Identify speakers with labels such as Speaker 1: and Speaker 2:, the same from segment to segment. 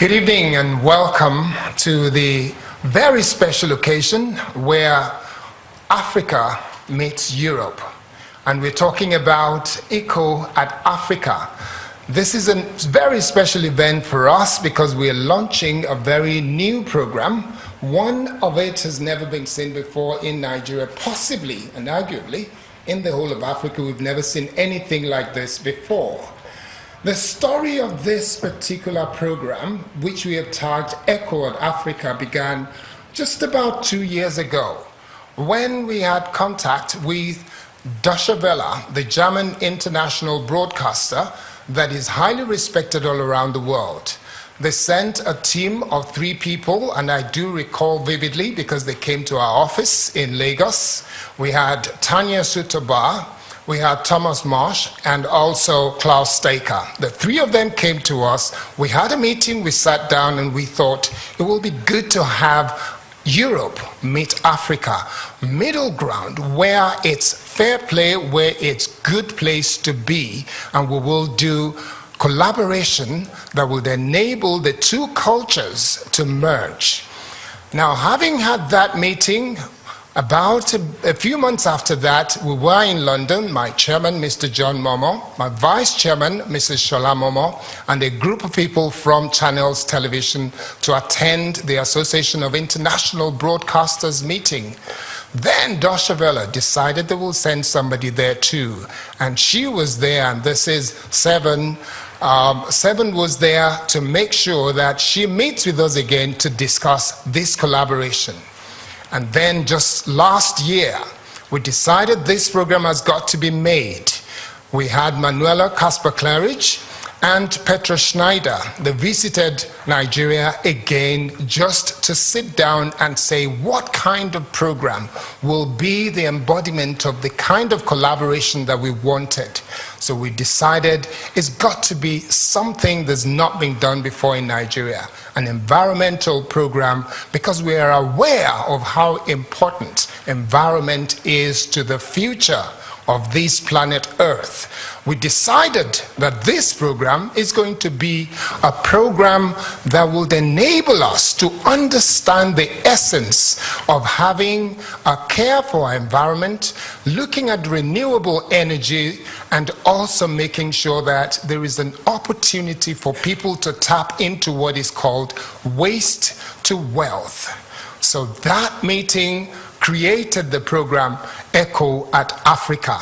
Speaker 1: Good evening and welcome to the very special occasion where Africa meets Europe. And we're talking about Echo at Africa. This is a very special event for us because we are launching a very new program. One of it has never been seen before in Nigeria, possibly and arguably in the whole of Africa. We've never seen anything like this before. The story of this particular program, which we have tagged Echo at Africa, began just about 2 years ago when we had contact with Deutsche Welle, the German international broadcaster that is highly respected all around the world. They sent a team of 3 people, and I do recall vividly because they came to our office in Lagos. We had Tanya Sutoba, we had Thomas Marsh, and also Klaus Staker. The 3 of them came to us. We had a meeting, we sat down, and we thought it will be good to have Europe meet Africa, middle ground, where it's fair play, where it's good place to be, and we will do collaboration that will enable the 2 cultures to merge. Now, having had that meeting, about a few months after that, we were in London, my chairman, Mr. John Momo, my vice chairman, Mrs. Shola Momo, and a group of people from Channels Television to attend the Association of International Broadcasters meeting. Then Deutsche Welle decided they will send somebody there too, and she was there, and this is Seven was there to make sure that she meets with us again to discuss this collaboration. And then just last year, we decided this program has got to be made. We had Manuela Kasper-Claridge and Petra Schneider. They visited Nigeria again just to sit down and say what kind of program will be the embodiment of the kind of collaboration that we wanted. So we decided it's got to be something that's not been done before in Nigeria, an environmental program, because we are aware of how important environment is to the future of this planet Earth. We decided that this program is going to be a program that will enable us to understand the essence of having a care for our environment, looking at renewable energy, and also making sure that there is an opportunity for people to tap into what is called waste to wealth. So that meeting created the program Echo at Africa.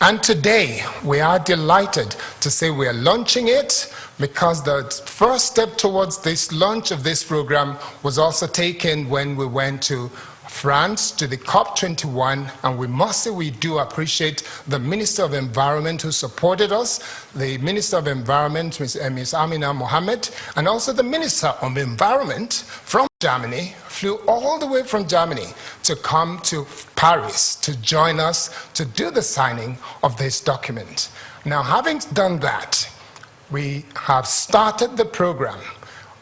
Speaker 1: And today, we are delighted to say we are launching it because the first step towards this launch of this program was also taken when we went to France to the Pt.1, and we must say we do appreciate the Minister of Environment who supported us, the Minister of Environment, Ms. Amina Mohammed, and also the Minister of Environment from Germany, flew all the way from Germany to come to Paris to join us to do the signing of this document. Now, having done that, we have started the program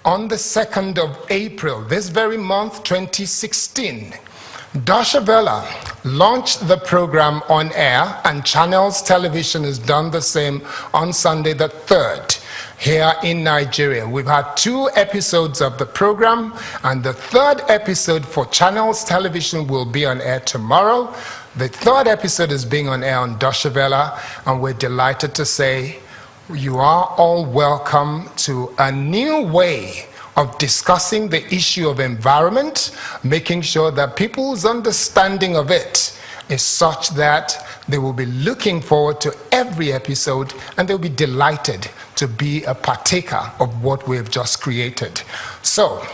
Speaker 1: on the 2nd of April, this very month, 2016. Deutsche Welle launched the program on air, and Channels Television has done the same on Sunday the 3rd here in Nigeria. We've had 2 episodes of the program, and the 3rd episode for Channels Television will be on air tomorrow. The 3rd episode is being on air on Deutsche Welle, and we're delighted to say you are all welcome to a new way of discussing the issue of environment, making sure that people's understanding of it is such that they will be looking forward to every episode and they'll be delighted to be a partaker of what we've just created. So,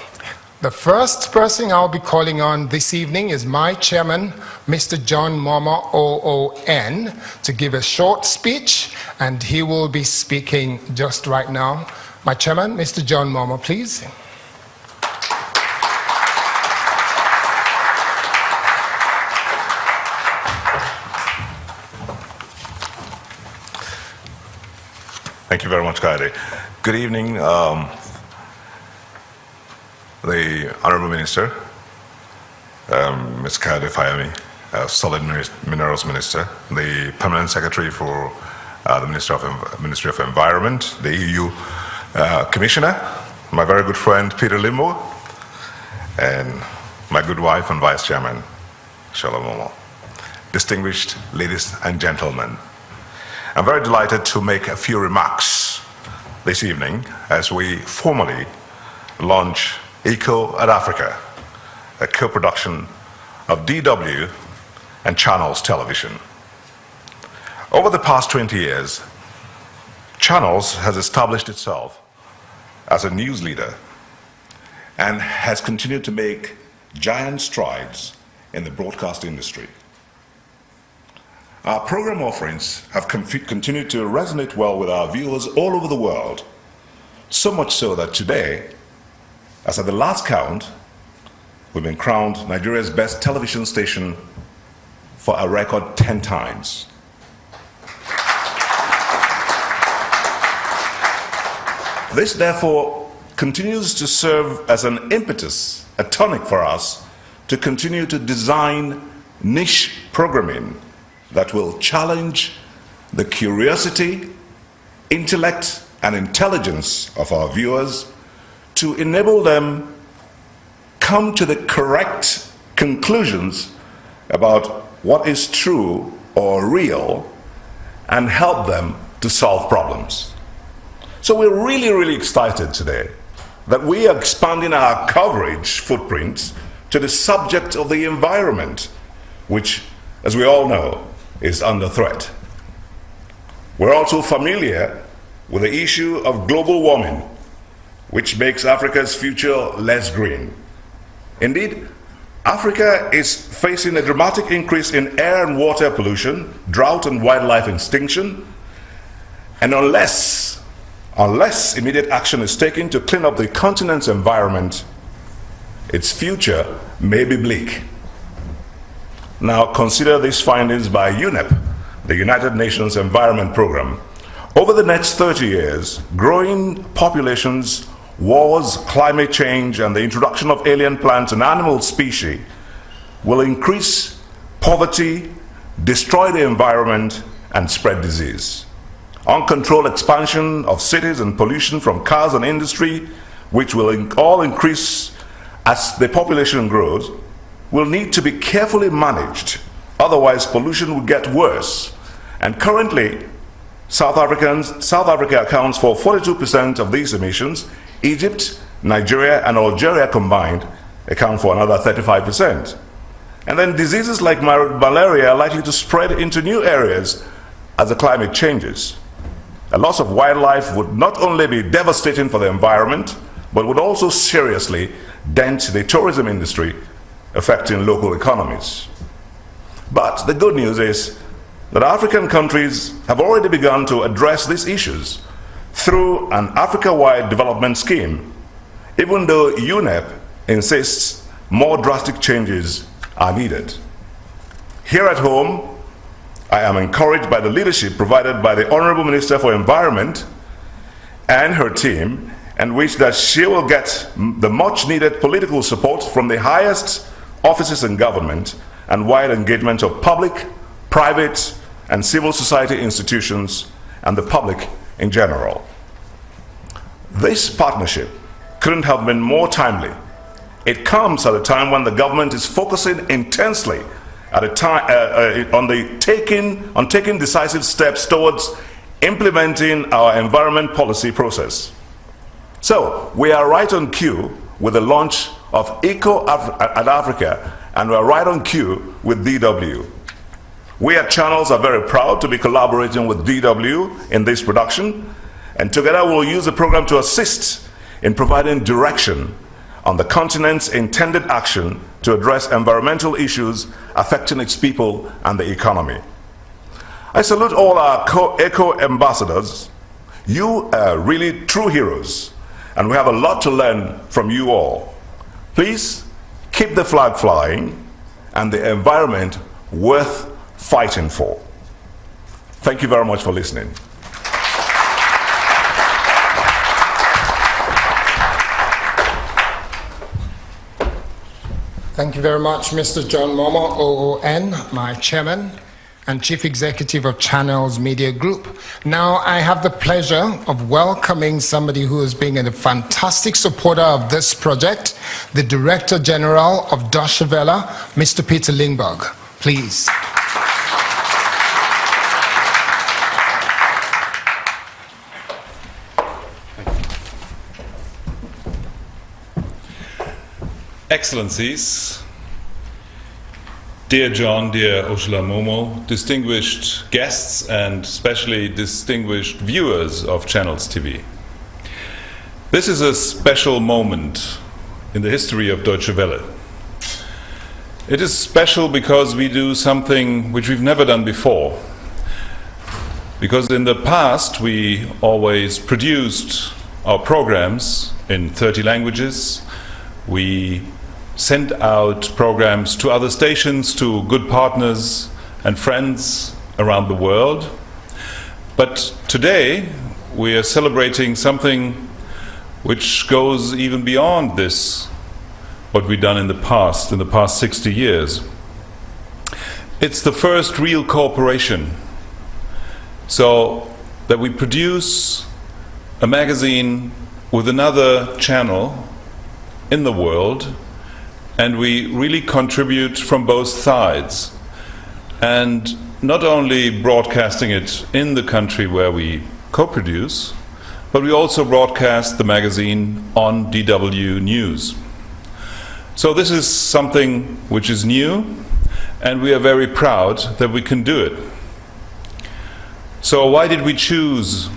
Speaker 1: the first person I'll be calling on this evening is my chairman, Mr. John Momo, OON, to give a short speech, and he will be speaking just right now. My chairman, Mr. John Momo, please.
Speaker 2: Thank you very much, Kaide. Good evening, the Honorable Minister, Ms. Kaide Fayemi, Solid Minerals Minister, the Permanent Secretary for the Ministry of Environment, the EU Commissioner, my very good friend Pt.1, and my good wife and Vice Chairman, Momo. Distinguished ladies and gentlemen, I'm very delighted to make a few remarks this evening as we formally launch Eco at Africa, a co-production of DW and Channels Television. Over the past 20 years, Channels has established itself as a news leader and has continued to make giant strides in the broadcast industry. Our program offerings have continued to resonate well with our viewers all over the world, so much so that today, as at the last count, we've been crowned Nigeria's best television station for a record 10 times. This, therefore, continues to serve as an impetus, a tonic for us to continue to design niche programming that will challenge the curiosity, intellect, and intelligence of our viewers to enable them come to the correct conclusions about what is true or real and help them to solve problems. So we're really excited today that we are expanding our coverage footprint to the subject of the environment, which, as we all know, is under threat. We're also familiar with the issue of global warming, which makes Africa's future less green. Indeed, Africa is facing a dramatic increase in air and water pollution, drought and wildlife extinction, and unless immediate action is taken to clean up the continent's environment, its future may be bleak. Now consider these findings by UNEP, the United Nations Environment Programme. Over the next 30 years, growing populations, wars, climate change, and the introduction of alien plants and animal species will increase poverty, destroy the environment, and spread disease. Uncontrolled expansion of cities and pollution from cars and industry, which will all increase as the population grows, will need to be carefully managed, otherwise pollution will get worse. And currently, South Africa accounts for 42% of these emissions. Egypt, Nigeria, and Algeria combined account for another 35%. And then diseases like malaria are likely to spread into new areas as the climate changes. A loss of wildlife would not only be devastating for the environment, but would also seriously dent the tourism industry, affecting local economies. But the good news is that African countries have already begun to address these issues through an Africa-wide development scheme, even though UNEP insists more drastic changes are needed. Here at home, I am encouraged by the leadership provided by the Honorable Minister for Environment and her team, and wish that she will get the much needed political support from the highest offices in government and wide engagement of public, private, and civil society institutions and the public in general. This partnership couldn't have been more timely. It comes at a time when the government is focusing intensely at a time on taking decisive steps towards implementing our environment policy process. So we are right on cue with the launch of Eco at Africa, and we are right on cue with DW. We at Channels are very proud to be collaborating with DW in this production, and together we'll use the program to assist in providing direction on the continent's intended action to address environmental issues affecting its people and the economy. I salute all our eco ambassadors. You are really true heroes, and we have a lot to learn from you all. Please keep the flag flying and the environment worth fighting for. Thank you very much for listening.
Speaker 1: Thank you very much, Mr. John Momo, OON, my chairman. and Chief Executive of Channels Media Group. Now, I have the pleasure of welcoming somebody who has been a fantastic supporter of this project, the Director General of Deutsche Welle, Mr. Pt.1. Please.
Speaker 3: Excellencies, dear John, dear Ursula Momo, distinguished guests and especially distinguished viewers of Channels TV. This is a special moment in the history of Deutsche Welle. It is special because we do something which we've never done before. Because in the past we always produced our programs in 30 languages. We sent out programs to other stations, to good partners and friends around the world. But today we are celebrating something which goes even beyond this, what we've done in the past 60 years. It's the first real cooperation, so that we produce a magazine with another channel in the world, and we really contribute from both sides, and not only broadcasting it in the country where we co-produce, but we also broadcast the magazine on DW News. So this is something which is new, and we are very proud that we can do it. So why did we choose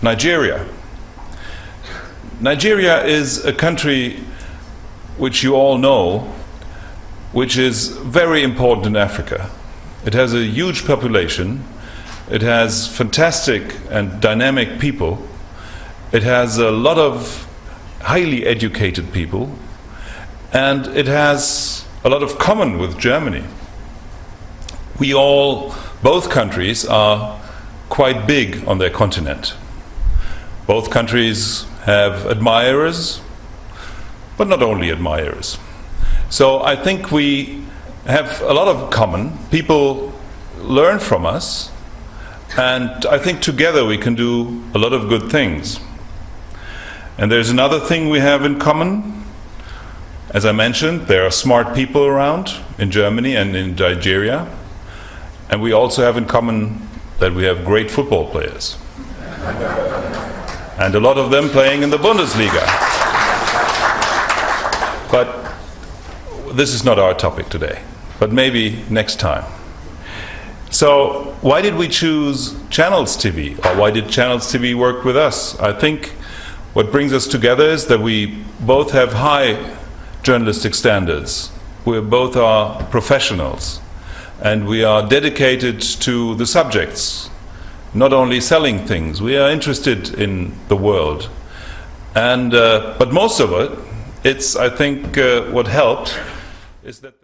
Speaker 3: Nigeria? Nigeria is a country which you all know, which is very important in Africa. It has a huge population, it has fantastic and dynamic people, it has a lot of highly educated people, and it has a lot of common with Germany. Both countries are quite big on their continent. Both countries have admirers, but not only admirers. So I think we have a lot of common. People learn from us, and I think together we can do a lot of good things. And there's another thing we have in common. As I mentioned, there are smart people around in Germany and in Nigeria, and we also have in common that we have great football players. And a lot of them playing in the Bundesliga. But this is not our topic today, but maybe next time. So why did we choose Channels TV, or why did Channels TV work with us? I think what brings us together is that we both have high journalistic standards. We both are professionals, and we are dedicated to the subjects, not only selling things. We are interested in the world, and but most of it, I think what helped is that